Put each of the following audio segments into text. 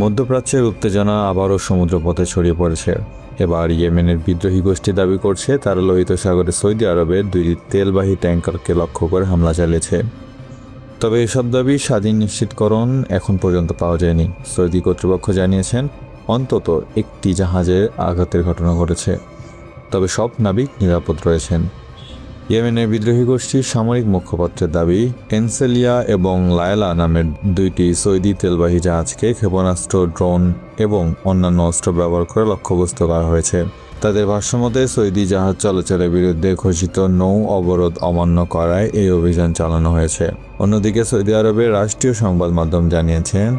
মধ্যপ্রাচ্যের উত্তেজনা আবারও সমুদ্রপথে ছড়িয়ে পড়েছে। এবার ইয়েমেনের বিদ্রোহী গোষ্ঠী দাবি করছে তারা লোহিত সাগরে সৌদি আরবের 2টি তেলবাহী ট্যাঙ্কারকে লক্ষ্য করে হামলা চালিয়েছে। তবে এসব দাবি স্বাধীন নিশ্চিতকরণ এখন পর্যন্ত পাওয়া যায়নি। সৌদি কর্তৃপক্ষ জানিয়েছেন অন্তত একটি জাহাজের আঘাতের ঘটনা ঘটেছে, তবে সব নাবিক নিরাপদ রয়েছেন। ইয়েমেনের বিদ্রোহী গোষ্ঠীর সামরিক মুখপাত্রের দাবি, এনসেলিয়া এবং লায়লা নামের 2টি সৌদি তেলবাহী জাহাজকে ক্ষেপণাস্ত্র, ড্রোন এবং অন্যান্য অস্ত্র ব্যবহার করে লক্ষ্যবস্তু করা হয়েছে। তাদের ভাষ্যমতে সৌদি জাহাজ চলাচলের বিরুদ্ধে ঘোষিত নৌ অবরোধ অমান্য করায় এই অভিযান চালানো হয়েছে। অন্যদিকে সৌদি আরবের রাষ্ট্রীয় সংবাদ মাধ্যম জানিয়েছেন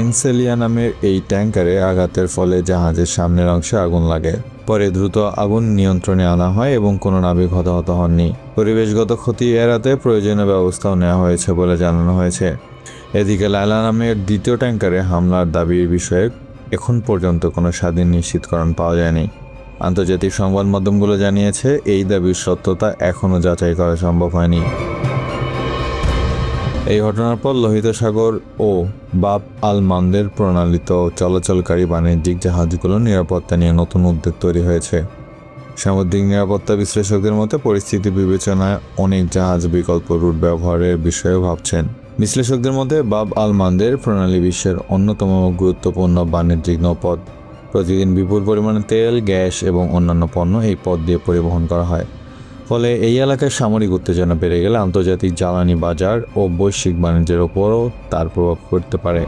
এনসেলিয়া নামের এই ট্যাঙ্কারে আঘাতের ফলে জাহাজের সামনের অংশে আগুন লাগে। পরে দ্রুত আগুন নিয়ন্ত্রণে আনা হয় এবং কোনো নাবিক হতাহত হননি। পরিবেশগত ক্ষতি এড়াতে প্রয়োজনীয় ব্যবস্থাও নেওয়া হয়েছে বলে জানানো হয়েছে। এদিকে লায়লা নামের দ্বিতীয় ট্যাঙ্কারে হামলার দাবির বিষয়ে এখন পর্যন্ত কোনো স্বাধীন নিশ্চিতকরণ পাওয়া যায়নি। আন্তর্জাতিক সংবাদ মাধ্যমগুলো জানিয়েছে এই দাবির সত্যতা এখনও যাচাই করা সম্ভব হয়নি। এই ঘটনার পর লোহিত সাগর ও বাব আল মান্দের প্রণালিত চলাচলকারী বাণিজ্যিক জাহাজগুলোর নিরাপত্তা নিয়ে নতুন উদ্বেগ তৈরি হয়েছে। সামুদ্রিক নিরাপত্তা বিশ্লেষকদের মতে পরিস্থিতি বিবেচনায় অনেক জাহাজ বিকল্প রুট ব্যবহারের বিষয়েও ভাবছেন। বিশ্লেষকদের মতে বাব আল মান্দের প্রণালী বিশ্বের অন্যতম গুরুত্বপূর্ণ বাণিজ্যিক নৌপথ। প্রতিদিন বিপুল পরিমাণে তেল, গ্যাস এবং অন্যান্য পণ্য এই পথ দিয়ে পরিবহন করা হয়। ফলে এই এলাকায় সামরিক উত্তেজনা বেড়ে গেলে আন্তর্জাতিক জ্বালানি বাজার ও বৈশ্বিক বাণিজ্যের ওপরও তার প্রভাব পড়তে পারে।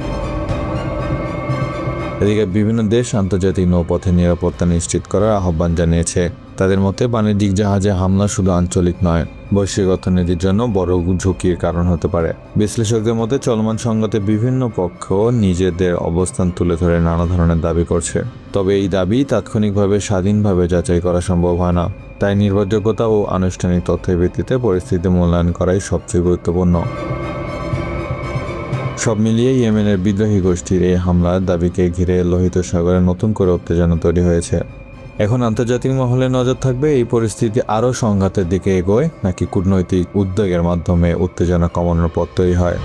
এদিকে বিভিন্ন দেশ আন্তর্জাতিক নৌপথে নিরাপত্তা নিশ্চিত করার আহ্বান জানিয়েছে। তাদের মতে বাণিজ্যিক জাহাজে হামলা শুধু আঞ্চলিক নয়, বৈশ্বিক অর্থনীতির জন্য বড় ঝুঁকির কারণ হতে পারে। বিশ্লেষকদের মতে চলমান সংঘাতে বিভিন্ন পক্ষ নিজেদের অবস্থান তুলে ধরে নানা ধরনের দাবি করছে। তবে এই দাবি তাৎক্ষণিকভাবে স্বাধীনভাবে যাচাই করা সম্ভব হয় না। তাই নির্ভরযোগ্যতা ও আনুষ্ঠানিক তথ্যের ভিত্তিতে পরিস্থিতি মূল্যায়ন করাই সবচেয়ে গুরুত্বপূর্ণ। সব মিলিয়ে ইয়েমেনের বিদ্রোহী গোষ্ঠীর এই হামলার দাবিকে ঘিরে লোহিত সাগরে নতুন করে উত্তেজনা তৈরি হয়েছে। এখন আন্তর্জাতিক মহলে নজর থাকবে এই পরিস্থিতি আরও সংঘাতের দিকে এগোয় নাকি কূটনৈতিক উদ্যোগের মাধ্যমে উত্তেজনা কমানোর পথ তৈরি হয়।